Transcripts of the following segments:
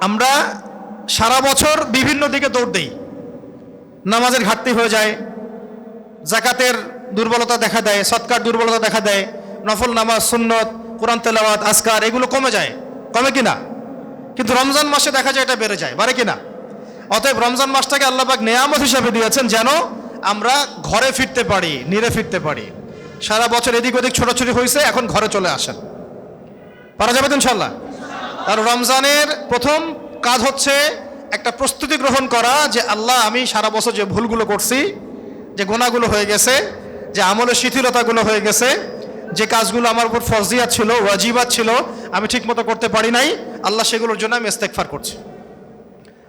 আমরা সারা বছর বিভিন্ন দিকে দৌড় দেই, নামাজের ঘাটতি হয়ে যায়, জাকাতের দুর্বলতা দেখা দেয়, সৎকার দুর্বলতা দেখা দেয়, নফল নামাজ, সুন্নত, কোরআন তেলাওয়াত, আজকার এগুলো কমে যায়, কমে কিনা? কিন্তু রমজান মাসে দেখা যায় এটা বেড়ে যায়, বাড়ে কিনা? অতএব রমজান মাসটাকে আল্লাহ পাক নেয়ামত হিসাবে দিয়েছেন যেন আমরা ঘরে ফিরতে পারি, নিরে ফিরতে পারি। সারা বছর এদিক ওদিক ছোটাছুটি হয়েছে, এখন ঘরে চলে আসেন, পারা যাবে তো ইনশাল্লাহ। আর রমজানের প্রথম কাজ হচ্ছে একটা প্রস্তুতি গ্রহণ করা যে আল্লাহ আমি সারা বছর যে ভুলগুলো করছি, যে গুনাহগুলো হয়ে গেছে, যে আমলের শিথিলতাগুলো হয়ে গেছে, যে কাজগুলো আমার উপর ফরজিয়াত ছিল, ওয়াজিবাত ছিল, আমি ঠিকমতো করতে পারি নাই, আল্লাহ সেগুলোর জন্য আমি ইস্তেগফার করছি।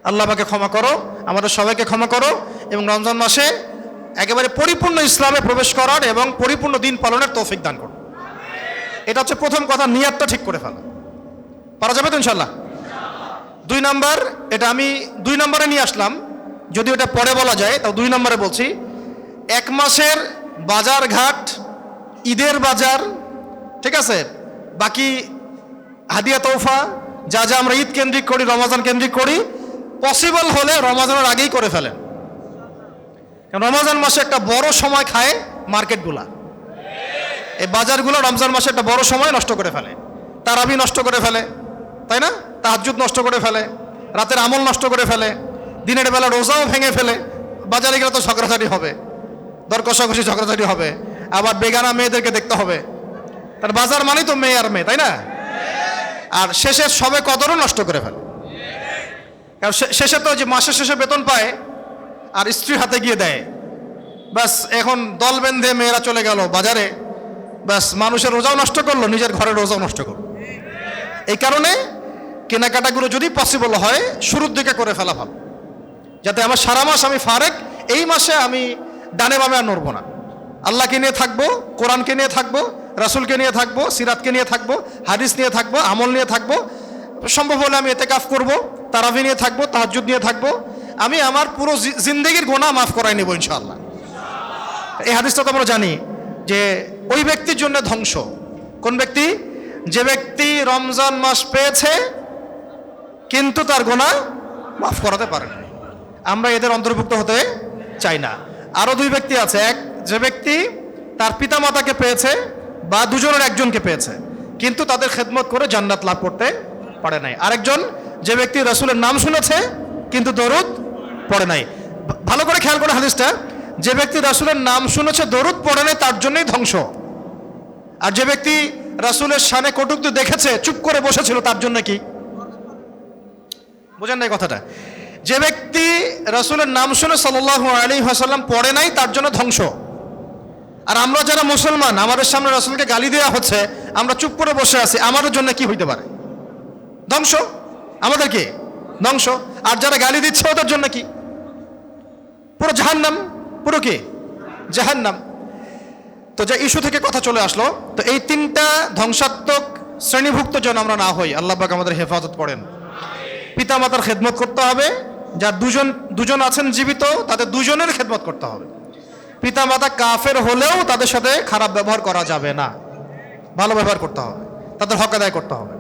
আল্লাহ আমাকে ক্ষমা করো, আমাদের সবাইকে ক্ষমা করো, এবং রমজান মাসে একেবারে পরিপূর্ণ ইসলামে প্রবেশ করার এবং পরিপূর্ণ দিন পালনের তৌফিক দান করো। এটা হচ্ছে প্রথম কথা, নিয়াতটা ঠিক করে ফেলা। পারা যাবে তো ইনশাল্লাহ? 2 নাম্বার, এটা আমি 2 নম্বরে নিয়ে আসলাম, যদি এটা পরে বলা যায় তাও 2 নম্বরে বলছি। 1 মাসের বাজার ঘাট, ঈদের বাজার, ঠিক আছে, বাকি হাদিয়া তোফা যা যা আমরা ঈদ কেন্দ্রিক করি, রমজান কেন্দ্রিক করি, পসিবল হলে রমজানের আগেই করে ফেলেন। কারণ রমজান মাসে একটা বড় সময় খায় মার্কেটগুলা, এই বাজারগুলো রমজান মাসে একটা বড় সময় নষ্ট করে ফেলে। তারাবি নষ্ট করে ফেলে, তাই না? তাহাজ্জুদ নষ্ট করে ফেলে, রাতের আমল নষ্ট করে ফেলে, দিনের বেলা রোজাও ভেঙে ফেলে। বাজারে গেলে তো ঝগড়াঝাটি হবে, দর কষাকষি ঝগড়াঝাটি হবে, আবার বেগানা মেয়েদেরকে দেখতে হবে। তার বাজার মানেই তো মেয়ে আর মেয়ে, তাই না? আর শেষে সবে কদরও নষ্ট করে ফেলে। কারণ শেষে তো যে মাসের শেষে বেতন পায় আর স্ত্রীর হাতে গিয়ে দেয়, ব্যাস এখন দল বেঁধে মেয়েরা চলে গেল বাজারে, ব্যাস মানুষের রোজাও নষ্ট করলো, নিজের ঘরের রোজাও নষ্ট করলো। এই কারণে কেনাকাটাগুলো যদি পসিবল হয় শুরুর দিকে করে ফেলা ভালো, যাতে আমার সারা মাস আমি ফারেক, এই মাসে আমি ডানে বামে আর নড়বো না। আল্লাহকে নিয়ে থাকবো, কোরআনকে নিয়ে থাকবো, রাসূলকে নিয়ে থাকবো, সিরাতকে নিয়ে থাকবো, হাদিস নিয়ে থাকবো, আমল নিয়ে থাকবো, সম্ভব হলে আমি ইতিকাফ করবো, তারাবি নিয়ে থাকবো, তাহাজ্জুদ নিয়ে থাকবো। আমি আমার পুরো জিন্দেগির গুনাহ মাফ করাই নেব ইনশাআল্লাহ। এই হাদিসটা তো আমরা জানি যে ওই ব্যক্তির জন্য ধ্বংস। কোন ব্যক্তি? যে ব্যক্তি রমজান মাস পেয়েছে কিন্তু তার গুনাহ মাফ করাতে পারে না। আমরা এদের অন্তর্ভুক্ত হতে চাই না। আরো 2 ব্যক্তি আছে, এক যে ব্যক্তি তার পিতামাতাকে পেয়েছে বা দুজনের একজনকে পেয়েছে কিন্তু তাদের খেদমত করে জান্নাত লাভ করতে পারে নাই। আরেকজন যে ব্যক্তি রাসূলের নাম শুনেছে কিন্তু দরুদ পড়ে নাই। ভালো করে খেয়াল করে হাদিসটা, যে ব্যক্তি রাসূলের নাম শুনেছে দরুদ পড়ে নাই তার জন্যই ধ্বংস। আর যে ব্যক্তি রাসূলের শানে কটূক্তি দেখেছে চুপ করে বসেছিল তার জন্য কি? বুঝেন নাই কথাটা? যে ব্যক্তি রাসূলের নাম শুনে সাল্লাল্লাহু আলাইহি ওয়াসাল্লাম পড়ে নাই তার জন্য ধ্বংস। আর আমরা যারা মুসলমান, আমাদের সামনে রাসূলকে গালি দেওয়া হচ্ছে, আমরা চুপ করে বসে আছি, আমাদের জন্য কি হইতে পারে? ধ্বংস। আমাদের কি? ধ্বংস। আর যারা গালি দিচ্ছে ওদের জন্য কি? পুরো জাহান্নাম। পুরো কি? জাহান্নাম। তো যে ইস্যু থেকে কথা চলে আসলো, তো এই 3টা ধ্বংসাত্মক শ্রেণীভুক্ত যেন আমরা না হই, আল্লাহ পাক আমাদের হেফাজত করেন। পিতামাতার খেদমত করতে হবে, যার দুজন আছেন জীবিত তাদের দুজনের খেদমত করতে হবে। পিতামাতা কাফের হলেও তাদের সাথে খারাপ ব্যবহার করা যাবে না, ভালো ব্যবহার করতে হবে, তাদের হক আদায় করতে হবে।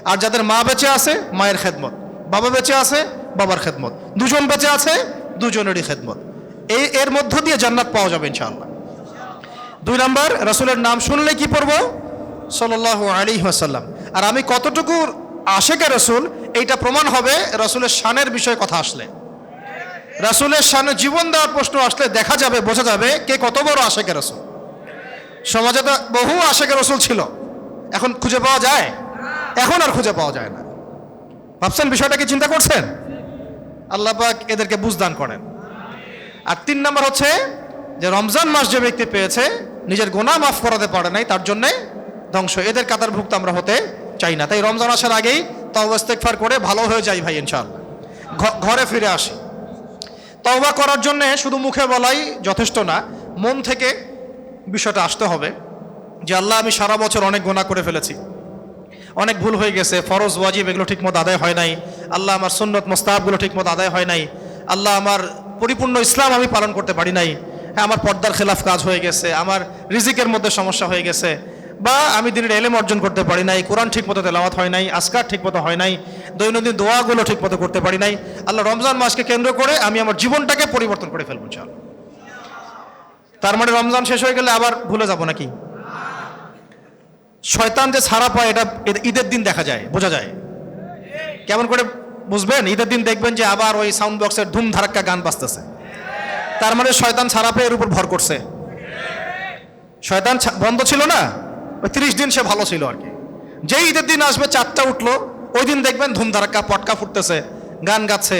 আর যাদের মা বেঁচে আছে মায়ের খেদমত, বাবা বেঁচে আছে বাবার খেদমত, দুজন বেঁচে আছে দুজনেরই খেদমত। এর মধ্য দিয়ে জান্নাত পাওয়া যাবে ইনশাআল্লাহ। 2 নাম্বার, রাসূলের নাম শুনলে কি পড়বো? সাল্লাল্লাহু আলাইহি ওয়াসাল্লাম। আর আমি কতটুকু আশেকে রাসূল এইটা প্রমাণ হবে রাসূলের শানের বিষয়ে কথা আসলে। রাসূলের শানে জীবন দেওয়ার প্রশ্ন আসলে দেখা যাবে, বোঝা যাবে কে কত বড় আশেকে রাসূল। সমাজে তো বহু আশেকে রাসূল ছিল, এখন খুঁজে পাওয়া যায়? এখন আর খুঁজে পাওয়া যায় না। ভাবছেন বিষয়টা কি? চিন্তা করছেন? আল্লাহ পাক এদেরকে বুঝদান করেন। আর 3 নাম্বার হচ্ছে যে রমজান মাস যে ব্যক্তি পেয়েছে নিজের গুনাহ মাফ করাতে পারে নাই তার জন্য ধ্বংস। এদের কাতারভুক্ত আমরা হতে চাই না। তাই রমজান আসার আগেই তওবা ইস্তেগফার করে ভালো হয়ে যাই ভাই ইনশাআল্লাহ, ঘরে ফিরে আসি। তওবা করার জন্য শুধু মুখে বলাই যথেষ্ট না, মন থেকে বিষয়টা আসতে হবে যে আল্লাহ আমি সারা বছর অনেক গুনাহ করে ফেলেছি, অনেক ভুল হয়ে গেছে, ফরজ ওয়াজিব এগুলো ঠিকমতো আদায় হয় নাই, আল্লাহ আমার সুন্নত মুস্তাহাবগুলো ঠিকমতো আদায় হয় নাই, আল্লাহ আমার পরিপূর্ণ ইসলাম আমি পালন করতে পারি নাই, হ্যাঁ আমার পর্দার খেলাফ কাজ হয়ে গেছে, আমার রিজিকের মধ্যে সমস্যা হয়ে গেছে, বা আমি দিনের এলেম অর্জন করতে পারি নাই, কোরআন ঠিকমতো তেলাওয়াত হয় নাই, আজকার ঠিকমতো হয় নাই, দৈনন্দিন দোয়াগুলো ঠিকমতো করতে পারি নাই, আল্লাহ রমজান মাসকে কেন্দ্র করে আমি আমার জীবনটাকে পরিবর্তন করে ফেলবো ইনশাআল্লাহ। তার মানে রমজান শেষ হয়ে গেলে আবার ভুলে যাব নাকি? শয়তান যে ছাড়া পায় এটা ঈদের দিন দেখা যায়, বোঝা যায়। কেমন করে বুঝবেন? ঈদের দিন দেখবেন যে আবার ওই সাউন্ড বক্সের ধুম ধারাক্কা গান বাজতেছে, তার মানে শয়তান ছাড়া পেয়ে এর উপর ভর করছে। শয়তান বন্ধ ছিল না, ওই 30 দিন সে ভালো ছিল আর কি। যেই ঈদের দিন আসবে 4টা উঠলো, ওই দিন দেখবেন ধুম ধারাক্কা পটকা ফুটতেছে, গান গাচ্ছে,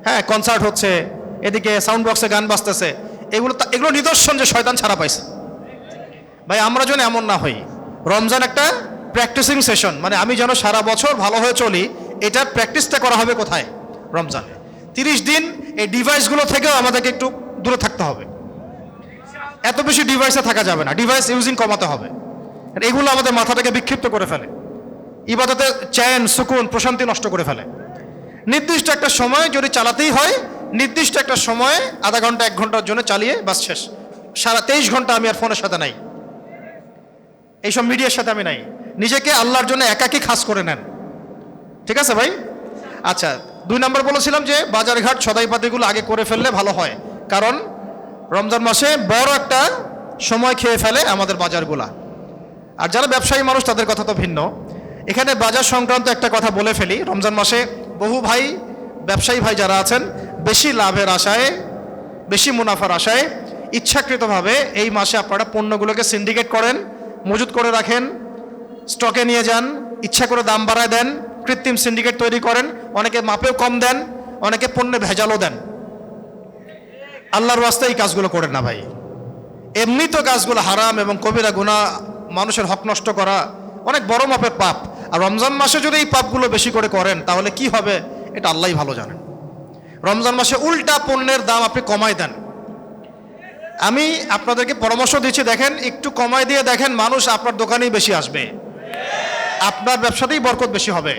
হ্যাঁ কনসার্ট হচ্ছে, এদিকে সাউন্ড বক্সে গান বাজতেছে। এগুলো নিদর্শন যে শয়তান ছাড়া পাইছে। ভাই আমরা যেন এমন না হই। রমজান একটা প্র্যাকটিসিং সেশন, মানে আমি যেন সারা বছর ভালো হয়ে চলি, এটার প্র্যাকটিসটা করা হবে কোথায়? রমজানে। 30 দিন এই ডিভাইসগুলো থেকেও আমাদেরকে একটু দূরে থাকতে হবে। এত বেশি ডিভাইসে থাকা যাবে না, ডিভাইস ইউজিং কমাতে হবে। এগুলো আমাদের মাথাটাকে বিক্ষিপ্ত করে ফেলে, ইবাদতে চ্যান সুকুন প্রশান্তি নষ্ট করে ফেলে। নির্দিষ্ট একটা সময় যদি চালাতেই হয়, নির্দিষ্ট একটা সময়ে আধা ঘন্টা 1 ঘন্টার জন্য চালিয়ে বাস শেষ। সারা 23 ঘন্টা আমি আর ফোনের সাথে নাই, এইসব মিডিয়ার সাথে আমি নাই। নিজেকে আল্লাহর জন্য একাকী খাস করে নেন, ঠিক আছে ভাই? আচ্ছা, 2 নম্বর বলেছিলাম যে বাজারঘাট সদাইপাতিগুলো আগে করে ফেললে ভালো হয়, কারণ রমজান মাসে বড় একটা সময় খেয়ে ফেলে আমাদের বাজারগুলা। আর যারা ব্যবসায়ী মানুষ তাদের কথা তো ভিন্ন। এখানে বাজার সংক্রান্ত একটা কথা বলে ফেলি। রমজান মাসে বহু ভাই, ব্যবসায়ী ভাই যারা আছেন, বেশি লাভের আশায়, বেশি মুনাফার আশায় ইচ্ছাকৃতভাবে এই মাসে আপনারা পণ্যগুলোকে সিন্ডিকেট করেন, মজুত করে রাখেন, স্টকে নিয়ে যান, ইচ্ছা করে দাম বাড়ায় দেন, কৃত্রিম সিন্ডিকেট তৈরি করেন, অনেকে মাপেও কম দেন, অনেকে পণ্যে ভেজালও দেন। আল্লাহর রাস্তায় এই কাজগুলো করেন না ভাই। এমনি তো কাজগুলো হারাম এবং কবিরা গুনাহ, মানুষের হক নষ্ট করা অনেক বড় মাপের পাপ। আর রমজান মাসে যদি এই পাপগুলো বেশি করে করেন তাহলে কি হবে এটা আল্লাহই ভালো জানেন। রমজান মাসে উল্টা পণ্যের দাম আপনি কমায় দেন। আমি আপনাদেরকে পরামর্শ দিচ্ছি, দেখেন একটু কমায় দিয়ে দেখেন, মানুষ আপনার দোকানেই বেশি আসবে, আপনার ব্যবসাতেই বরকত বেশি হবে।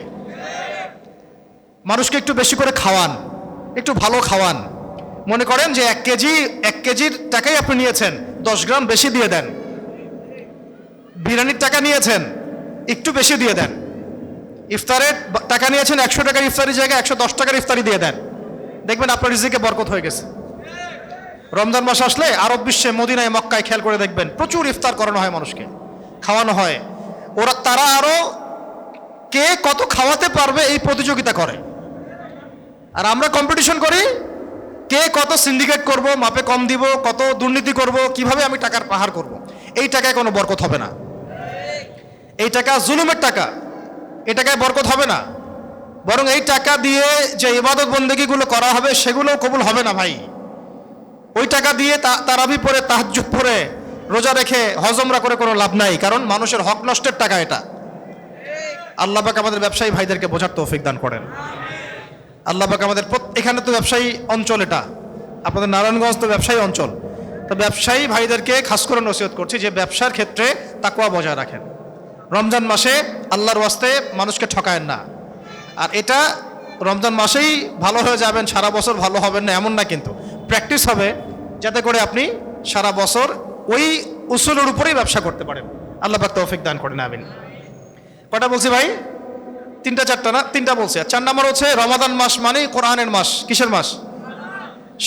মানুষকে একটু বেশি করে খাওয়ান, একটু ভালো খাওয়ান। মনে করেন যে 1 কেজির টাকাই আপনি নিয়েছেন, 10 গ্রাম বেশি দিয়ে দেন। বিরিয়ানির টাকা নিয়েছেন, একটু বেশি দিয়ে দেন। ইফতারের টাকা নিয়েছেন 100 টাকার ইফতারির জায়গায় 110 টাকার ইফতারি দিয়ে দেন, দেখবেন আপনার রিজিকে বরকত হয়ে গেছে। রমজান মাস আসলে আরব বিশ্বে মদিনায় মক্কায় খেয়াল করে দেখবেন প্রচুর ইফতার করানো হয়, মানুষকে খাওয়ানো হয়। তারা আরো কে কত খাওয়াতে পারবে এই প্রতিযোগিতা করে, আর আমরা কম্পিটিশন করি কে কত সিন্ডিকেট করব, মাপে কম দিব, কত দুর্নীতি করব, কিভাবে আমি টাকার পাহাড় করব। এই টাকায় কোনো বরকত হবে না, এই টাকা জুলুমের টাকা, এই টাকায় বরকত হবে না। বরং এই টাকা দিয়ে যে ইবাদত বন্দেগীগুলো করা হবে সেগুলো কবুল হবে না ভাই। ওই টাকা দিয়ে তারাবি পড়ে, তাহাজ্জুদ পড়ে, রোজা রেখে, হজমরা করে কোনো লাভ নাই, কারণ মানুষের হক নষ্টের টাকা এটা। আল্লাহ পাক আমাদের ব্যবসায়ী ভাইদেরকে বোঝার তৌফিক দান করেন। আল্লাহ পাক আমাদের এখানে তো ব্যবসায়ী অঞ্চল, এটা আপনাদের নারায়ণগঞ্জ তো ব্যবসায়ী অঞ্চল, তো ব্যবসায়ী ভাইদেরকে খাস করে নসিহত করছি যে ব্যবসার ক্ষেত্রে তাকওয়া বজায় রাখেন। রমজান মাসে আল্লাহর ওয়াস্তে মানুষকে ঠকায়েন না। আর এটা রমজান মাসেই ভালো হয়ে যাবেন, সারা বছর ভালো হবেন না এমন না, কিন্তু প্র্যাকটিস হবে যাতে করে আপনি সারা বছর ওই উসুলের উপরেই ব্যবসা করতে পারেন। আল্লাহ পাক তৌফিক দান করেন, আমিন। কটা বলছি ভাই? 3টা 4টা না? 3টা বলছি। আর 4 নম্বর হচ্ছে রমাদান মাস মানে কোরআনের মাস। কিসের মাস?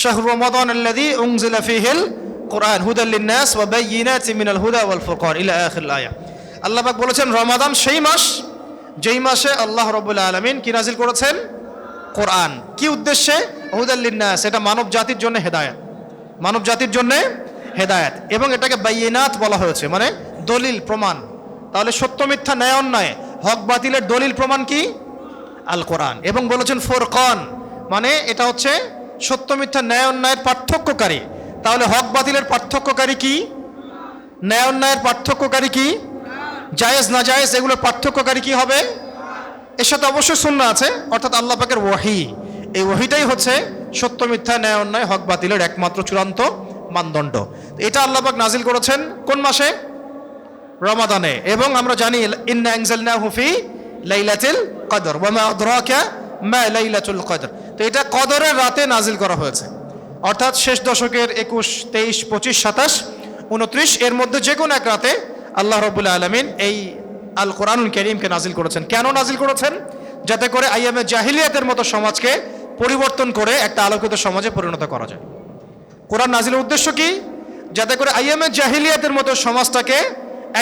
শাহরু রমাদান আল্লাযী উনজিলা ফীহিল কোরআন হুদাল লিন-নাস ওয়া বায়্যিনাতিন মিনাল হুদা ওয়াল ফুরকান ইলা আখির আয়াত। আল্লাহ পাক বলেছেন রমাদান সেই মাস যেই মাসে আল্লাহ রাব্বুল আলামিন কি নাজিল করেছেন? কোরআন। কি উদ্দেশ্যে? হুদাল লিন-নাস, এটা মানব জাতির জন্য হেদায়েত, মানব জাতির জন্য হেদায়েত। এবং এটাকে বায়্যিনাত বলা হয়েছে, মানে দলিল প্রমাণ। তাহলে সত্য মিথ্যা, ন্যায় অন্যায়, হক বাতিলের দলিল প্রমাণ কি? আল কোরআন। এবং বলেছেন ফুরকান, মানে এটা হচ্ছে সত্য মিথ্যা, ন্যায় অন্যায়ের পার্থক্যকারী। তাহলে হক বাতিলের পার্থক্যকারী কি? ন্যায় অন্যায়ের পার্থক্যকারী কি? জায়েজ না জায়েজ এগুলোর পার্থক্যকারী কি হবে? এর সাথে অবশ্যই সুন্নাহ আছে, অর্থাৎ আল্লাহ পাকের ওয়াহি। এই ওয়াহিটাই হচ্ছে সত্য মিথ্যা, ন্যায় অন্যায়, হক বাতিলের একমাত্র চূড়ান্ত মানদণ্ড। এটা আল্লাহ পাক নাজিল করেছেন কোন মাসে? রমাদানে। এবং আমরা জানি ইন্না আনজালনাহু ফি লাইলাতুল কদর ওয়া মা আদরাকা মা লাইলাতুল কদর। তো এটা কদরের রাতে নাজিল করা হয়েছে, অর্থাৎ শেষ দশকের 21, 23, 25, 27, 29 এর মধ্যে যে কোনো এক রাতে আল্লাহ রাব্বুল আলামিন এই আল কোরআনুল কারীমকে নাজিল করেছেন। কেন নাজিল করেছেন? যাতে করে আইয়ামে জাহিলিয়াতের মতো সমাজকে পরিবর্তন করে একটা আলোকিত সমাজে পরিণত করা যায়। কোরআন নাজিলের উদ্দেশ্য কি? যাতে করে আইয়ামে জাহিলিয়াতের মতো সমাজটাকে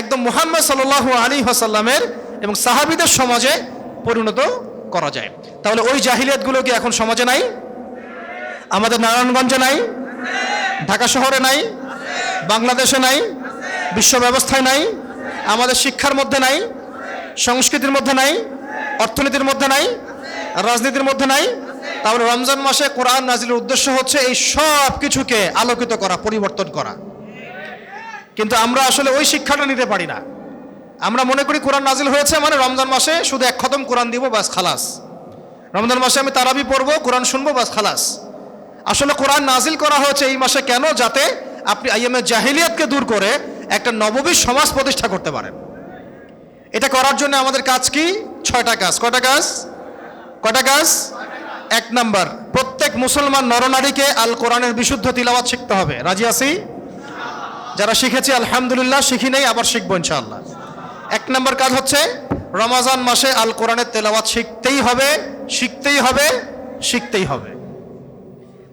একদম মুহাম্মদ সাল্লাল্লাহু আলাইহি ওয়াসাল্লামের এবং সাহাবীদের সমাজে পরিণত করা যায়। তাহলে ওই জাহিলিয়াতগুলো কি এখন সমাজে নাই? আমাদের নারায়ণগঞ্জে নাই, ঢাকা শহরে নাই, বাংলাদেশে নাই, বিশ্ব ব্যবস্থায় নাই, আমাদের শিক্ষার মধ্যে নাই, সংস্কৃতির মধ্যে নাই, অর্থনীতির মধ্যে নাই, রাজনীতির মধ্যে নাই। তাহলে রমজান মাসে কোরআন নাজিলের উদ্দেশ্য হচ্ছে এই সব কিছুকে আলোকিত করা, পরিবর্তন করা। কিন্তু আমরা আসলে ওই শিক্ষাটা নিতে পারি না। আমরা মনে করি কোরআন নাজিল হয়েছে মানে রমজান মাসে শুধু এক খতম কোরআন দিব, বাস খালাস। রমজান মাসে আমি তারাবি পড়বো, কোরআন শুনবো, বাস খালাস। আসলে কোরআন নাজিল করা হয়েছে এই মাসে কেন? যাতে আপনি আইয়ামে জাহিলিয়াতকে দূর করে একটা নববী সমাজ প্রতিষ্ঠা করতে পারেন। এটা করার জন্য আমাদের কাজ কি? 6টা কাজ। কয়টা কাজ? কয়টা কাজ? 1 নাম্বার, প্রত্যেক মুসলমান নরনারীকে আল কোরআনের বিশুদ্ধ তিলাওয়াত শিখতে হবে। রাজি আছি? যারা শিখেছি আলহামদুলিল্লাহ, শিখি নেই আবার শিখবো ইনশাআল্লাহ। 1 নাম্বার কাজ হচ্ছে রমজান মাসে আল কোরআনের তেলাওয়াত শিখতেই হবে, শিখতেই হবে, শিখতেই হবে।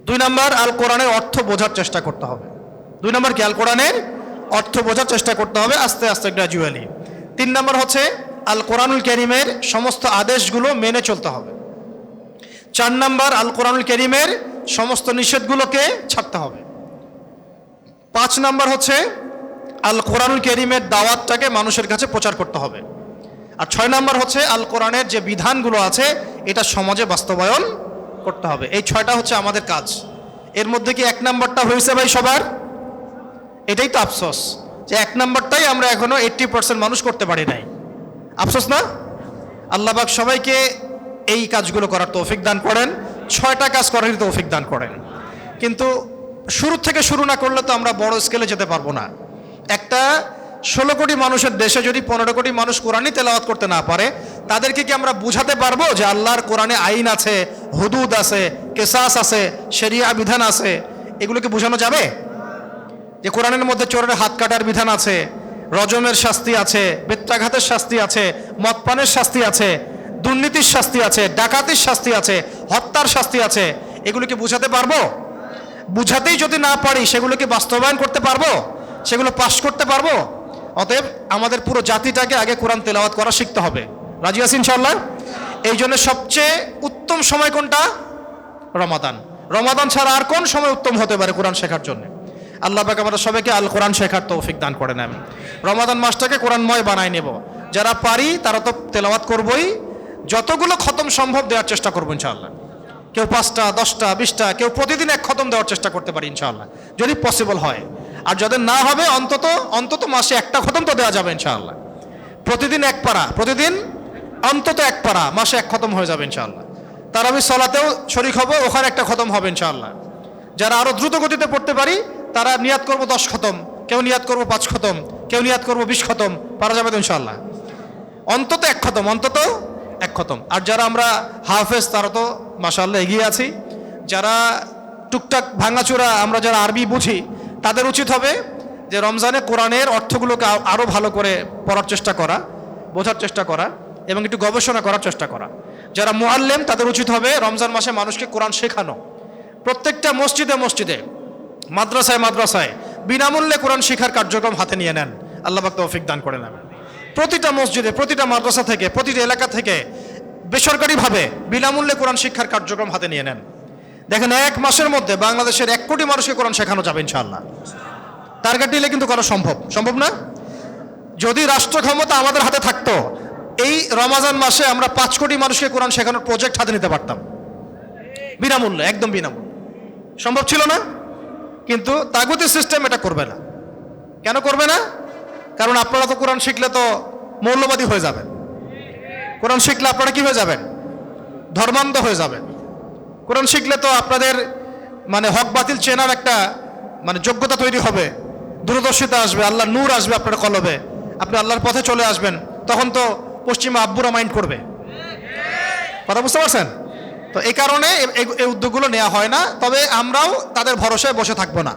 2 নাম্বার, আল কোরআনের অর্থ বোঝার চেষ্টা করতে হবে। 2 নাম্বার কি? আল কোরআনের অর্থ বোঝার চেষ্টা করতে হবে আস্তে আস্তে, গ্র্যাজুয়ালি। 3 নাম্বার হচ্ছে আল কোরআনুল কারীমের সমস্ত আদেশগুলো মেনে চলতে হবে। 4 নাম্বার, আল কোরআনুল কারীমের সমস্ত নিষেধগুলোকে ছাড়তে হবে। 5 নাম্বার হচ্ছে আল কোরআনুল কারীমের দাওয়াতটাকে মানুষের কাছে প্রচার করতে হবে। আর 6 নাম্বার হচ্ছে আল কোরআনের যে বিধানগুলো আছে এটা সমাজে বাস্তবায়ন করতে হবে। এই 6টা হচ্ছে আমাদের কাজ। এর মধ্যে কি 1 নাম্বারটা হয়েছে ভাই সবার? এটাই তো আফসোস যে 1 নাম্বারটাই আমরা এখনো 80% মানুষ করতে পারি নাই। আফসোস না? আল্লাহ পাক সবাইকে এই কাজগুলো করার তৌফিক দান করেন, 6টা কাজ করার তৌফিক দান করেন। কিন্তু শুরু থেকে শুরু না করলে তো আমরা বড় স্কেলে যেতে পারবো না। একটা 16 কোটি মানুষের দেশে যদি 15 কোটি মানুষ কোরআনই তেলাওয়াত করতে না পারে, তাদেরকে কি আমরা বুঝাতে পারবো যে আল্লাহর কোরআনে আইন আছে, হুদুদ আছে, কেসাস আছে, শরিয়া বিধান আছে? এগুলোকে বোঝানো যাবে? যে কোরআনের মধ্যে চোরের হাত কাটার বিধান আছে, রজমের শাস্তি আছে, বেত্রাঘাতের শাস্তি আছে, মদপানের শাস্তি আছে, দুর্নীতির শাস্তি আছে, ডাকাতির শাস্তি আছে, হত্যার শাস্তি আছে, এগুলোকে বুঝাতে পারবো? বুঝাতেই যদি না পারি সেগুলোকে বাস্তবায়ন করতে পারবো? সেগুলো পাশ করতে পারবো? অতএব আমাদের পুরো জাতিটাকে আগে কোরআন তেলাওয়াত করা শিখতে হবে। রাজি আছি ইনশাআল্লাহ? এই জন্য সবচেয়ে উত্তম সময় কোনটা? রমাদান। রমাদান ছাড়া আর কোন সময় উত্তম হতে পারে কোরআন শেখার জন্য? আল্লাহ পাক আমাদের সবাইকে আল কোরআন শেখার তৌফিক দান করে নেন। রমাদান মাসটাকে কোরআনময় বানায় নেব। যারা পারি তারা তো তেলাওয়াত করবই, যতগুলো খতম সম্ভব দেওয়ার চেষ্টা করবো ইনশাআল্লাহ। কেউ 5টা, 10টা, 20টা, কেউ প্রতিদিন 1 খতম দেওয়ার চেষ্টা করতে পারি ইনশাআল্লাহ, যদি পসিবল হয়। আর যাদের না হবে অন্তত মাসে 1টা খতম তো দেওয়া যাবে ইনশাআল্লাহ। প্রতিদিন 1 পারা, প্রতিদিন অন্তত 1 পারা, মাসে 1 খতম হয়ে যাবে ইনশাআল্লাহ। তারাবির সালাতেও শরীক হবো, ওখানে 1টা খতম হবে ইনশাআল্লাহ। যারা আরো দ্রুত গতিতে পড়তে পারি তারা নিয়াত করবো 10 খতম, কেউ নিয়াত করবো 5 খতম, কেউ নিয়াত করবো 20 খতম, পারা যাবে তো ইনশাআল্লাহ। অন্তত 1 খতম, অন্তত 1 খতম। আর যারা আমরা হাফেজ তারা তো মাশাআল্লাহ এগিয়ে আছি। যারা টুকটাক ভাঙাচোরা আমরা যারা আরবি বুঝি তাদের উচিত হবে যে রমজানে কোরআনের অর্থগুলোকে আরও ভালো করে পড়ার চেষ্টা করা, বোঝার চেষ্টা করা এবং একটু গবেষণা করার চেষ্টা করা। যারা মুআল্লিম তাদের উচিত হবে রমজান মাসে মানুষকে কোরআন শেখানো। প্রত্যেকটা মসজিদে মসজিদে, মাদ্রাসায় মাদ্রাসায় বিনামূল্যে কোরআন শিক্ষার কার্যক্রম হাতে নিয়ে নেন। আল্লাহ পাক তৌফিক দান করে নেন। প্রতিটা মসজিদে, প্রতিটা মাদ্রাসা থেকে, প্রতিটা এলাকা থেকে বেসরকারিভাবে বিনামূল্যে কোরআন শিক্ষার কার্যক্রম হাতে নিয়ে নেন। দেখেন 1 মাসের মধ্যে বাংলাদেশের 1 কোটি মানুষকে কোরআন শেখানো যাবে ইনশাআল্লাহ। টার্গেট দিলে কিন্তু করা সম্ভব, সম্ভব না? যদি রাষ্ট্র ক্ষমতা আমাদের হাতে থাকতো, এই রমাজান মাসে আমরা 5 কোটি মানুষকে কোরআন শেখানোর প্রজেক্ট হাতে নিতে পারতাম বিনামূল্যে, একদম বিনামূল্যে। সম্ভব ছিল না? কিন্তু তাগুতি সিস্টেম এটা করবে না। কেন করবে না? কারণ আপনারা তো কোরআন শিখলে তো মৌলবাদী হয়ে যাবেন। কোরআন শিখলে আপনারা কি হয়ে যাবেন? ধর্মান্ধ হয়ে যাবেন। কোরআন শিখলে তো আপনাদের মানে হক বাতিল চেনার একটা মানে যোগ্যতা তৈরি হবে, দূরদর্শিতা আসবে, আল্লাহর নূর আসবে আপনার কলবে, আপনি আল্লাহর পথে চলে আসবেন। তখন তো পশ্চিমা আব্বুরা মাইন্ড করবে। কথা বুঝতে পারছেন? তো এই কারণে এই উদ্যোগগুলো নেওয়া হয় না। তবে আমরাও তাদের ভরসায় বসে থাকবো না।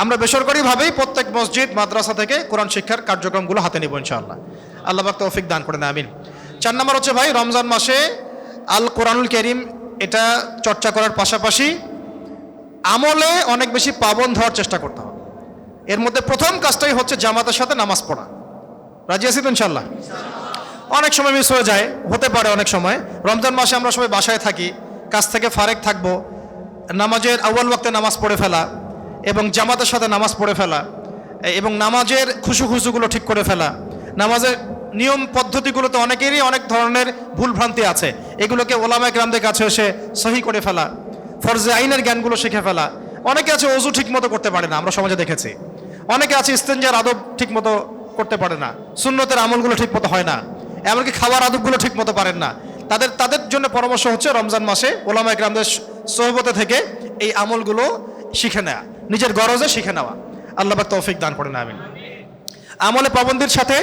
আমরা বেসরকারিভাবেই প্রত্যেক মসজিদ মাদ্রাসা থেকে কোরআন শিক্ষার কার্যক্রমগুলো হাতে নেব ইনশাআল্লাহ। আল্লাহ পাক তৌফিক দান করেন, আমিন। 4 নম্বর হচ্ছে ভাই, রমজান মাসে আল কোরআনুল কারীম এটা চর্চা করার পাশাপাশি আমলে অনেক বেশি পাবন্ধ হওয়ার চেষ্টা করতে হবে। এর মধ্যে প্রথম কাজটাই হচ্ছে জামাতের সাথে নামাজ পড়া। রাজি আছি তো ইনশাআল্লাহ? অনেক সময় মিস হয়ে যায়, হতে পারে অনেক সময় রমজান মাসে আমরা সবাই বাসায় থাকি, কাজ থেকে ফারেক থাকবো, নামাজের আউয়াল ওয়াক্তে নামাজ পড়ে ফেলা এবং জামাতের সাথে নামাজ পড়ে ফেলা এবং নামাজের খুশুগুলো ঠিক করে ফেলা, নামাজের নিয়ম পদ্ধতিগুলোতে অনেকেরই অনেক ধরনের ভুলভ্রান্তি আছে, এগুলোকে ওলামায়ে কেরামদের কাছে এসে সহি করে ফেলা, ফরজে আইনের জ্ঞানগুলো শিখে ফেলা। অনেকে আছে অজু ঠিক মতো করতে পারে না, আমরা সমাজে দেখেছি। অনেকে আছে ইস্তেঞ্জার আদব ঠিক মতো করতে পারে না, সুন্নতের আমলগুলো ঠিক মতো হয় না, এমনকি খাবার আদবগুলো ঠিক মতো পারেন না। তাদের জন্য পরামর্শ হচ্ছে রমজান মাসে ওলামায়ে কেরামদের সোহবতে থেকে এই আমলগুলো শিখে নেওয়া, নিজের গরজে শিখে নেওয়া। আল্লাহ পাক তৌফিক দান করেন, আমিন। আমলে পাবন্দির সাথে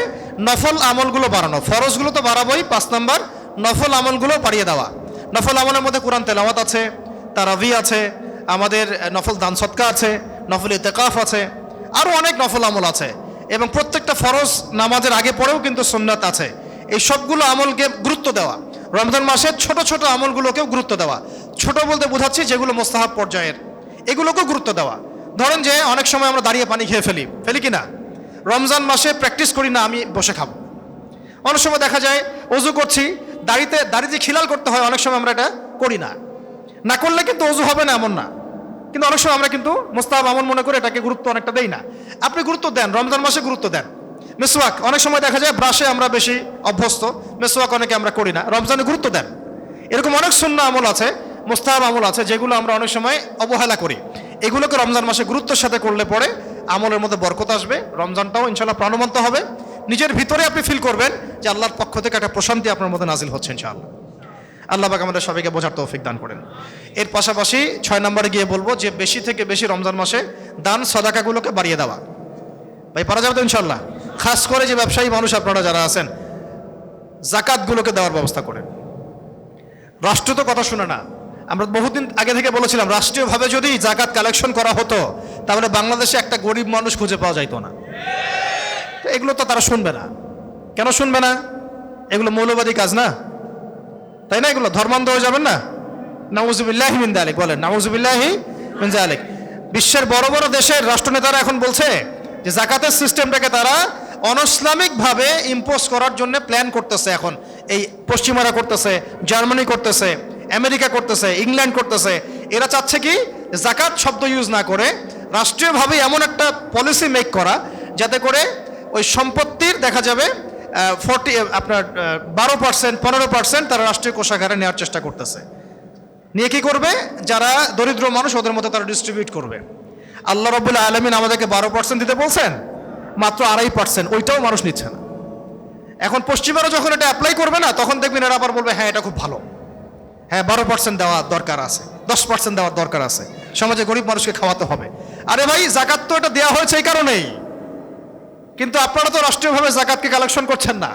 নফল আমলগুলো বাড়ানো, ফরজগুলো তো বাড়াবোই, 5 নম্বর নফল আমলগুলো বাড়িয়ে দেওয়া। নফল আমলের মধ্যে কোরআন তেলাওয়াত আছে, তারাবি আছে, আমাদের নফল দান সদকা আছে, নফল ইতিকাফ আছে, আরও অনেক নফল আমল আছে এবং প্রত্যেকটা ফরজ নামাজের আগে পরেও কিন্তু সুন্নাত আছে। এই সবগুলো আমলকে গুরুত্ব দেওয়া, রমজান মাসের ছোট ছোট আমলগুলোকেও গুরুত্ব দেওয়া। ছোট বলতে বোঝাচ্ছি যেগুলো মোস্তাহাব পর্যায়ের, এগুলোকেও গুরুত্ব দেওয়া। ধরেন যে অনেক সময় আমরা দাঁড়িয়ে পানি খেয়ে ফেলি কি না? রমজান মাসে প্র্যাকটিস করি না আমি বসে খাবো। অনেক সময় দেখা যায় অজু করছি, দাড়িতে খিলাল করতে হয়, অনেক সময় আমরা এটা করি না। না করলে কিন্তু অজু হবে না এমন না, কিন্তু অনেক সময় আমরা কিন্তু মোস্তাহাব আমল মনে করে এটাকে গুরুত্ব অনেকটা দেই না। আপনি গুরুত্ব দেন, রমজান মাসে গুরুত্ব দেন। মেসওয়াক অনেক সময় দেখা যায় ব্রাশে আমরা বেশি অভ্যস্ত, মেসওয়াক অনেকে আমরা করি না, রমজানে গুরুত্ব দেন। এরকম অনেক সুন্নাহ আমল আছে, মোস্তাহাব আমল আছে যেগুলো আমরা অনেক সময় অবহেলা করি। এগুলোকে রমজান মাসে গুরুত্বের সাথে করলে পরে আমলের মধ্যে বরকত আসবে, রমজানটাও ইনশাআল্লাহ প্রাণবন্ত হবে। নিজের ভিতরে আপনি ফিল করবেন যে আল্লাহর পক্ষ থেকে একটা প্রশান্তি আপনার মধ্যে নাজিল হচ্ছে ইনশাআল্লাহ। আল্লাহ পাক আমাদের সবাইকে বোঝার তৌফিক দান করেন। এর পাশাপাশি 6 নম্বরে গিয়ে বলবো যে বেশি থেকে বেশি রমজান মাসে দান সদাকাগুলোকে বাড়িয়ে দেওয়া। ভাই পারা যাবে তো ইনশাআল্লাহ? খাস করে যে ব্যবসায়ী মানুষ আপনারা যারা আছেন, জাকাতগুলোকে দেওয়ার ব্যবস্থা করেন। রাষ্ট্র তো কথা শুনে না। আমরা বহুদিন আগে থেকে বলেছিলাম রাষ্ট্রীয়ভাবে যদি জাকাত কালেকশন করা হতো তাহলে বাংলাদেশে একটা গরিব মানুষ খুঁজে পাওয়া যাইতো না। তো এগুলো তো তারা শুনবে না। কেন শুনবে না? এগুলো মৌলবাদী কাজ না, তাই না? এগুলো ধর্মান্ধ হয়ে যাবেন না? নাউজুবিল্লাহি মিন যালিক বলেন, নাউজুবিল্লাহি মিন যালিক। বিশ্বের বড় বড় দেশের রাষ্ট্রনেতারা এখন বলছে যে জাকাতের সিস্টেমটাকে তারা অনইসলামিকভাবে ইম্পোজ করার জন্য প্ল্যান করতেছে। এখন এই পশ্চিমারা করতেছে, জার্মানি করতেছে, আমেরিকা করতেছে, ইংল্যান্ড করতেছে। এরা চাচ্ছে কি জাকাত শব্দ ইউজ না করে রাষ্ট্রীয়ভাবে এমন একটা পলিসি মেক করা যাতে করে ওই সম্পত্তির দেখা যাবে 12% 15% তারা রাষ্ট্রীয় কোষাগারে নেওয়ার চেষ্টা করতেছে। নিয়ে কি করবে? যারা দরিদ্র মানুষ ওদের মধ্যে তারা ডিস্ট্রিবিউট করবে। আল্লাহ রাব্বুল আলামিন আমাদেরকে 12% দিতে বলছেন, মাত্র 2.5%, ওইটাও মানুষ নিচ্ছে না। এখন পশ্চিমারা যখন এটা অ্যাপ্লাই করবে না তখন দেখবেন এরা আবার বলবে হ্যাঁ এটা খুব ভালো, হ্যাঁ 12% দেওয়া দরকার আছে, 10% দেওয়ার দরকার আছে, সমাজে গরিব মানুষকে খাওয়াতে হবে। আরে ভাই জাকাত তো এটা দেওয়া হয়েছে এই কারণেই, কিন্তু আপনারা তো রাষ্ট্রীয়ভাবে জাকাতকে কালেকশন করছেন না।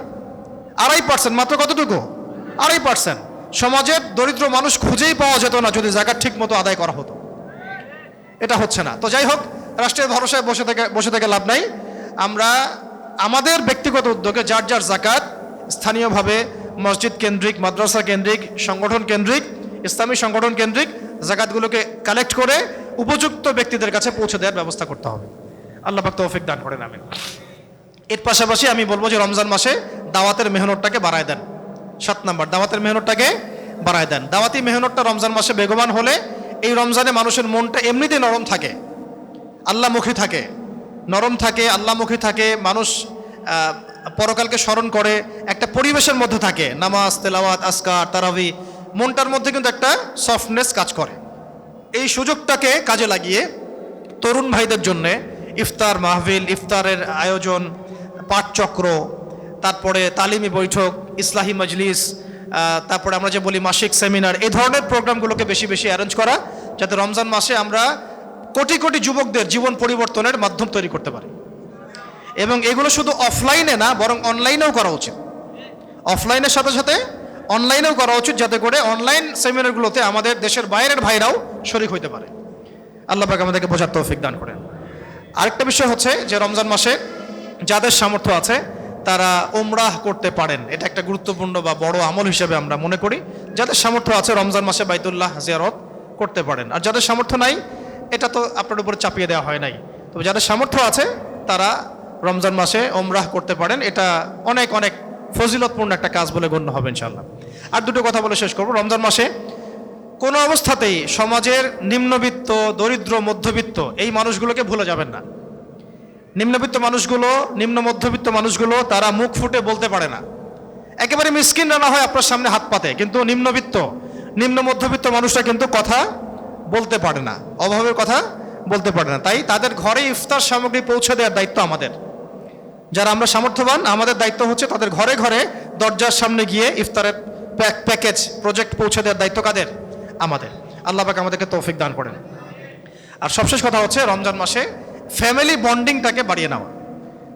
2.5%, মাত্র কতটুকু? 2.5%। সমাজের দরিদ্র মানুষ খুঁজেই পাওয়া যেত না যদি জাকাত ঠিক মতো আদায় করা হতো। এটা হচ্ছে না। তো যাই হোক, রাষ্ট্রের ভরসায় বসে থেকে লাভ নাই। আমরা আমাদের ব্যক্তিগত উদ্যোগে যার যার জাকাত স্থানীয়ভাবে মসজিদ কেন্দ্রিক, মাদ্রাসা কেন্দ্রিক, সংগঠন কেন্দ্রিক, ইসলামী সংগঠন কেন্দ্রিক জাকাতগুলোকে কালেক্ট করে উপযুক্ত ব্যক্তিদের কাছে পৌঁছে দেওয়ার ব্যবস্থা করতে হবে। আল্লাহ পাক তৌফিক দান করেন, আমিন। এর পাশাপাশি আমি বলবো যে রমজান মাসে দাওয়াতের মেহনতটাকে বাড়ায় দেন। 7 নম্বর, দাওয়াতের মেহনতটাকে বাড়ায় দেন। দাওয়াতি মেহনতটা রমজান মাসে বেগবান হলে এই রমজানে মানুষের মনটা এমনিতেই নরম থাকে, আল্লাহমুখী থাকে, নরম থাকে, আল্লাহমুখী থাকে। মানুষ পরকালকে স্মরণ করে, একটা পরিবেশের মধ্যে থাকে, নামাজ, তেলাওয়াত, আজকার, তারাবি, মনটার মধ্যে কিন্তু একটা সফটনেস কাজ করে। এই সুযোগটাকে কাজে লাগিয়ে তরুণ ভাইদের জন্যে ইফতার মাহফিল, ইফতারের আয়োজন, পাঠচক্র, তারপরে তালিমি বৈঠক, ইসলাহি মজলিস, তারপরে আমরা যে বলি মাসিক সেমিনার, এই ধরনের প্রোগ্রামগুলোকে বেশি বেশি অ্যারেঞ্জ করা যাতে রমজান মাসে আমরা কোটি কোটি যুবকদের জীবন পরিবর্তনের মাধ্যম তৈরি করতে পারি। এবং এগুলো শুধু অফলাইনে না বরং অনলাইনেও করা উচিত। অফলাইনের সাথে সাথে অনলাইনেও করা উচিত যাতে করে অনলাইন সেমিনারগুলোতে আমাদের দেশের বাইরের ভাইরাও শরীক হইতে পারে। আল্লাহ পাক আমাদেরকে বোঝার তৌফিক দান করেন। আরেকটা বিষয় হচ্ছে যে রমজান মাসে যাদের সামর্থ্য আছে তারা উমরাহ করতে পারেন। এটা একটা গুরুত্বপূর্ণ বা বড় আমল হিসেবে আমরা মনে করি। যাদের সামর্থ্য আছে রমজান মাসে বাইতুল্লাহ জিয়ারত করতে পারেন। আর যাদের সামর্থ্য নাই, এটা তো আপনার উপরে চাপিয়ে দেওয়া হয় নাই, তবে যাদের সামর্থ্য আছে তারা রমজান মাসে উমরাহ করতে পারেন। এটা অনেক অনেক ফজিলতপূর্ণ একটা কাজ বলে গণ্য হবে ইনশাআল্লাহ। আর দুটো কথা বলে শেষ করব। রমজান মাসে কোনো অবস্থাতেই সমাজের নিম্নবিত্ত, দরিদ্র, মধ্যবিত্ত এই মানুষগুলোকে ভুলে যাবেন না। নিম্নবিত্ত মানুষগুলো, নিম্ন মধ্যবিত্ত মানুষগুলো তারা মুখ ফুটে বলতে পারে না। একেবারে মিসকিন না হয় আপনার সামনে হাত পাতে, কিন্তু নিম্নবিত্ত, নিম্ন মধ্যবিত্ত মানুষরা কিন্তু কথা বলতে পারে না, অভাবের কথা বলতে পারে না। তাই তাদের ঘরে ইফতার সামগ্রী পৌঁছে দেওয়ার দায়িত্ব আমাদের। যারা আমরা সামর্থ্যবান, আমাদের দায়িত্ব হচ্ছে তাদের ঘরে ঘরে দরজার সামনে গিয়ে ইফতারের প্যাকেজ, প্রজেক্ট পৌঁছে দেওয়ার দায়িত্ব কাদের? আমাদের। আল্লাহ পাক আমাদেরকে তৌফিক দান করেন। আর সবশেষ কথা হচ্ছে রমজান মাসে ফ্যামিলি বন্ডিংটাকে বাড়িয়ে নেওয়া,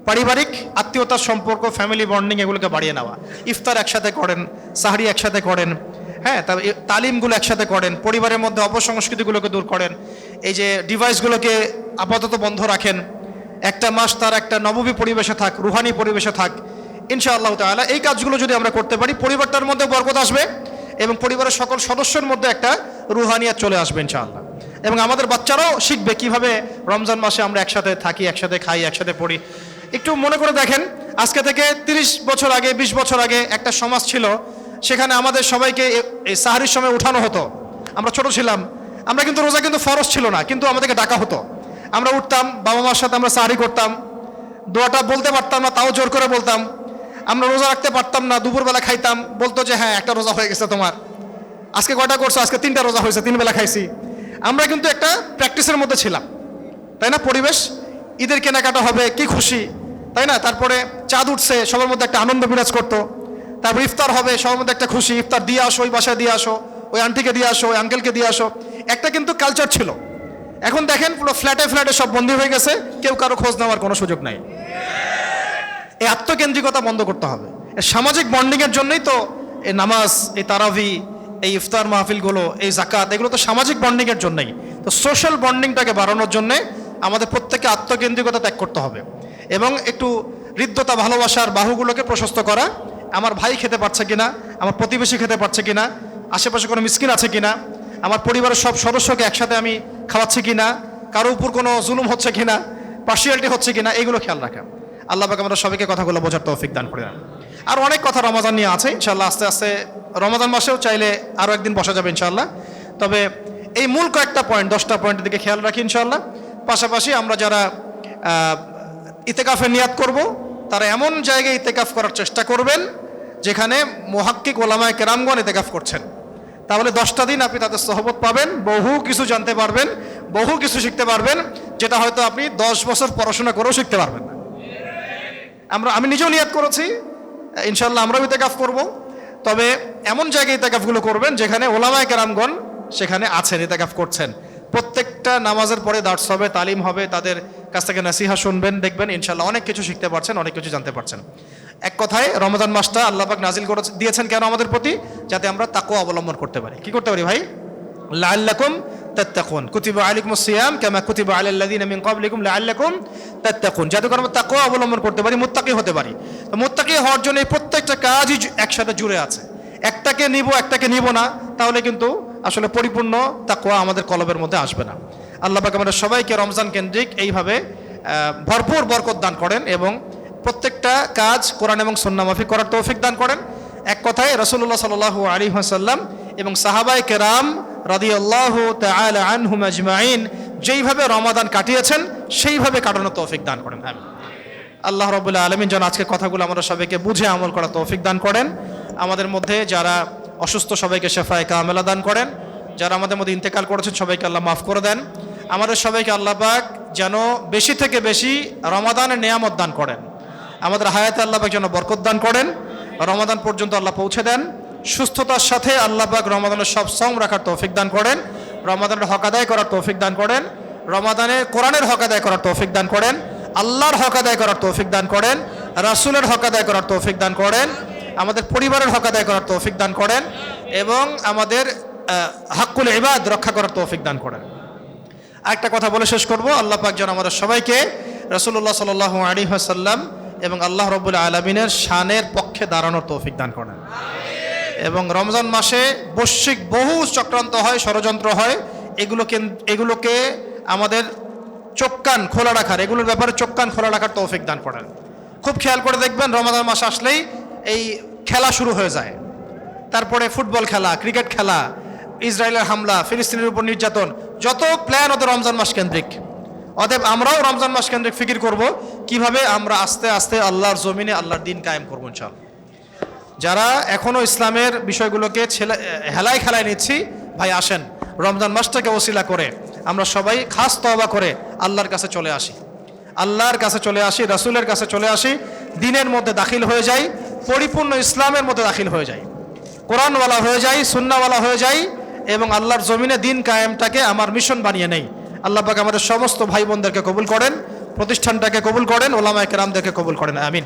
পারিবারিক আত্মীয়তার সম্পর্ক, ফ্যামিলি বন্ডিং এগুলোকে বাড়িয়ে নেওয়া। ইফতার একসাথে করেন, সাহরি একসাথে করেন, হ্যাঁ, তবে তালিমগুলো একসাথে করেন, পরিবারের মধ্যে অপসংস্কৃতিগুলোকে দূর করেন, এই যে ডিভাইসগুলোকে আপাতত বন্ধ রাখেন, একটা মাস তার একটা নববী পরিবেশে থাক, রুহানি পরিবেশে থাক। ইনশাআল্লাহ তাআলা এই কাজগুলো যদি আমরা করতে পারি, পরিবারটার মধ্যে বরকত আসবে এবং পরিবারের সকল সদস্যের মধ্যে একটা রুহানিয়াত চলে আসবে ইনশাআল্লাহ। এবং আমাদের বাচ্চারাও শিখবে কিভাবে রমজান মাসে আমরা একসাথে থাকি, একসাথে খাই, একসাথে পড়ি। একটু মনে করে দেখেন, আজকে থেকে 30 বছর আগে, 20 বছর আগে একটা সমাজ ছিল, সেখানে আমাদের সবাইকে এই সাহরির সময় উঠানো হতো। আমরা ছোট ছিলাম, আমরা কিন্তু রোজা কিন্তু ফরজ ছিল না, কিন্তু আমাদেরকে ডাকা হতো। আমরা উঠতাম, বাবা মার সাথে আমরা সাহরি করতাম, দোয়াটা বলতে পারতাম না, তাও জোর করে বলতাম। আমরা রোজা রাখতে পারতাম না, দুপুরবেলা খাইতাম, বলতো যে হ্যাঁ একটা রোজা হয়ে গেছে তোমার, আজকে কয়টা করছো? আজকে 3টা রোজা হয়েছে, 3 বেলা খাইছি। আমরা কিন্তু একটা প্র্যাকটিসের মধ্যে ছিলাম, তাই না? পরিবেশ, ঈদের কেনাকাটা হবে, কি খুশি, তাই না? তারপরে চাঁদ উঠছে, সবার মধ্যে একটা আনন্দ বিরাজ করতো। তারপর ইফতার হবে, সবার মধ্যে একটা খুশি, ইফতার দিয়ে আসো, ওই বাসায় দিয়ে আসো, ওই আন্টিকে দিয়ে আসো, ওই আঙ্কেলকে দিয়ে আসো, একটা কিন্তু কালচার ছিল। এখন দেখেন পুরো ফ্ল্যাটে ফ্ল্যাটে সব বন্দী হয়ে গেছে, কেউ কারো খোঁজ নেওয়ার কোনো সুযোগ নাই। এই আত্মকেন্দ্রিকতা বন্ধ করতে হবে। সামাজিক বন্ডিংয়ের জন্যই তো এই নামাজ, এই তারাভি, এই ইফতার মাহফিলগুলো, এই জাকাত, এগুলো তো সামাজিক বন্ডিংয়ের জন্যই। তো সোশ্যাল বন্ডিংটাকে বাড়ানোর জন্যে আমাদের প্রত্যেককে আত্মকেন্দ্রিকতা ত্যাগ করতে হবে এবং একটু হৃদ্যতা, ভালোবাসার বাহুগুলোকে প্রশস্ত করা। আমার ভাই খেতে পারছে কিনা, আমার প্রতিবেশী খেতে পারছে কিনা, আশেপাশে কোনো মিসকিন আছে কিনা, আমার পরিবারের সব সদস্যকে একসাথে আমি খাওয়াচ্ছি কিনা, কারো উপর কোনো জুলুম হচ্ছে কিনা, পার্সিয়ালিটি হচ্ছে কিনা, এইগুলো খেয়াল রাখা। আল্লাহ পাক আমরা সবাইকে কথাগুলো বোঝার তৌফিক দান করে। আর অনেক কথা রমজান নিয়ে আছে ইনশাআল্লাহ, আস্তে আস্তে রমজান মাসেও চাইলে আরও একদিন বসা যাবে ইনশাআল্লাহ। তবে এই মূল কয়েকটা পয়েন্ট, 10টা পয়েন্টের দিকে খেয়াল রাখি ইনশাআল্লাহ। পাশাপাশি আমরা যারা ইতেকাফের নিয়াত করব, তারা এমন জায়গায় ইতেকাফ করার চেষ্টা করবেন যেখানে মুহাক্কিক ওলামায়ে কেরামগণ ইতেকাফ করছেন। তাহলে 10টা দিন আপনি তাদের সহবত পাবেন, বহু কিছু জানতে পারবেন, বহু কিছু শিখতে পারবেন, যেটা হয়তো আপনি 10 বছর পড়াশোনা করেও শিখতে পারবেন না। আমি নিজেও নিয়াত করেছি, ইনশাআল্লাহ আমরাও ইতেকাফ করব। তবে এমন জায়গায় ইতেকাফগুলো করবেন যেখানে ওলামায়ে কেরামগণ সেখানে আছেন, ইতেকাফ করছেন। প্রত্যেকটা নামাজের পরে দার্স হবে, তালিম হবে, তাদের কাছ থেকে নাসিহা শুনবেন, দেখবেন ইনশাআল্লাহ অনেক কিছু শিখতে পারছেন, অনেক কিছু জানতে পারছেন। এক কথায় রমজান মাসটা আল্লাহ পাক নাজিল করে দিয়েছেন কেন আমাদের প্রতি? যাতে আমরা তাকওয়া অবলম্বন করতে পারি। কি করতে পারি ভাই? লাআল্লাকুম তাত্তাকুন, কুতিবা আলাইকুমুস সিয়াম কামা কুতিবা আলাল লাযিনা মিন ক্বাবলিকুম লাআল্লাকুম তাত্তাকুন, যাতে করে আমরা তাকওয়া অবলম্বন করতে পারি, মুত্তাকি হতে পারি। তো মুত্তাকি হওয়ার জন্য এই প্রত্যেকটা কাজই একসাথে জুড়ে আছে। একটাকে নিব, একটাকে নিব না, তাহলে কিন্তু আসলে পরিপূর্ণ তাকওয়া আমাদের কলবের মধ্যে আসবে না। আল্লাহ পাক আমাদের সবাইকে রমজান কেন্দ্রিক এইভাবে ভরপুর বরকত দান করেন এবং প্রত্যেকটা কাজ কোরআন এবং সুন্নাহ মাফিক করার তৌফিক দান করেন। এক কথায় রাসূলুল্লাহ সাল্লাল্লাহু আলাইহি ওয়াসাল্লাম এবং সাহাবায়ে কেরাম রাদিয়াল্লাহু তাআলা আনহুম আজমাইন যেইভাবে রমাদান কাটিয়েছেন সেইভাবে কাটানোর তৌফিক দান করেন। আমিন। আল্লাহ রাব্বুল আলামিন যেন আজকের কথাগুলো আমরা সবাইকে বুঝে আমল করার তৌফিক দান করেন। আমাদের মধ্যে যারা অসুস্থ সবাইকে শেফায়ে কামেলা দান করেন, যারা আমাদের মধ্যে ইন্তেকাল করেছেন সবাইকে আল্লাহ মাফ করে দেন। আমাদের সবাইকে আল্লাহ পাক যেন বেশি থেকে বেশি রমাদানের নিয়ামত দান করেন। আমাদের হায়াতে আল্লাহ পাক যেন বরকত দান করেন, রমাদান পর্যন্ত আল্লাহ পৌঁছে দেন। সুস্থতার সাথে আল্লাহ পাক রমাদানের সব সম রাখার তৌফিক দান করেন, রমাদানের হক আদায় করার তৌফিক দান করেন, রমাদানে কোরআনের হক আদায় করার তৌফিক দান করেন, আল্লাহর হক আদায় করার তৌফিক দান করেন, রাসূলের হক আদায় করার তৌফিক দান করেন, আমাদের পরিবারের হক আদায় করার তৌফিক দান করেন এবং আমাদের হাক্কুল ইবাদ রক্ষা করার তৌফিক দান করেন। একটা কথা বলে শেষ করব, আল্লাহ পাক যেন আমাদের সবাইকে রাসূলুল্লাহ সাল্লাল্লাহু আলাইহি ওয়াসাল্লাম এবং আল্লাহ রাব্বুল আলামিনের শানের পক্ষে দাঁড়ানোর তৌফিক দান করেন। এবং রমজান মাসে বৈশ্বিক বহু চক্রান্ত হয়, ষড়যন্ত্র হয়, এগুলোকে আমাদের চোখ কান খোলা রাখার, এগুলোর ব্যাপারে চোখ কান খোলা রাখার তৌফিক দান করেন। খুব খেয়াল করে দেখবেন রমজান মাস আসলেই এই খেলা শুরু হয়ে যায়। তারপরে ফুটবল খেলা, ক্রিকেট খেলা, ইসরায়েলের হামলা, ফিলিস্তিনের উপর নির্যাতন, যত প্ল্যান ওদের রমজান মাস কেন্দ্রিক। অতএব আমরাও রমজান মাস কেন্দ্রিক ফিকির করব কিভাবে আমরা আস্তে আস্তে আল্লাহর জমিনে আল্লাহর দিন কায়েম করবো ইনশাআল্লাহ। যারা এখনও ইসলামের বিষয়গুলোকে হেলায় খেলায় নিচ্ছি, ভাই আসেন রমজান মাসটাকে ওসিলা করে আমরা সবাই খাস তওবা করে আল্লাহর কাছে চলে আসি, আল্লাহর কাছে চলে আসি, রাসূলের কাছে চলে আসি, দিনের মধ্যে দাখিল হয়ে যাই, পরিপূর্ণ ইসলামের মধ্যে দাখিল হয়ে যাই, কোরআনওয়ালা হয়ে যাই, সুন্নাহওয়ালা হয়ে যাই এবং আল্লাহর জমিনে দিন কায়েমটাকে আমার মিশন বানিয়ে নেই। আল্লাহ পাক আমাদের সমস্ত ভাই বোনদেরকে কবুল করেন, প্রতিষ্ঠানটাকে কবুল করেন, ওলামায়ে কেরামদেরকে কবুল করেন, আমিন।